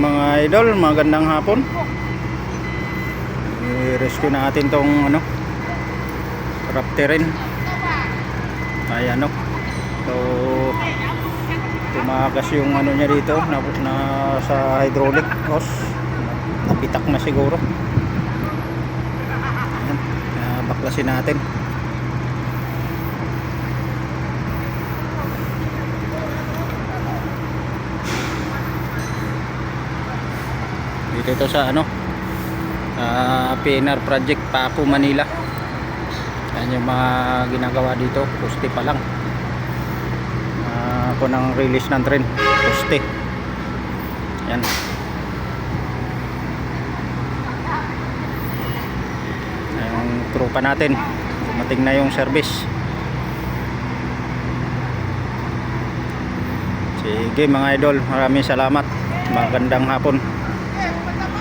mga idol, magandang hapon. I-rescue natin tong raptorin. Ay so tumagas yung niya dito na sa hydraulic hose. Napitak na siguro. Ayan, baklasin natin. Dito ito sa PNR project Paco, Manila. Yan yung mga ginagawa dito, poste pa lang. Ako nang release ng train, poste. Yan. Yung tropa natin, dumating na yung service. Sige mga idol, maraming salamat. Magandang hapon.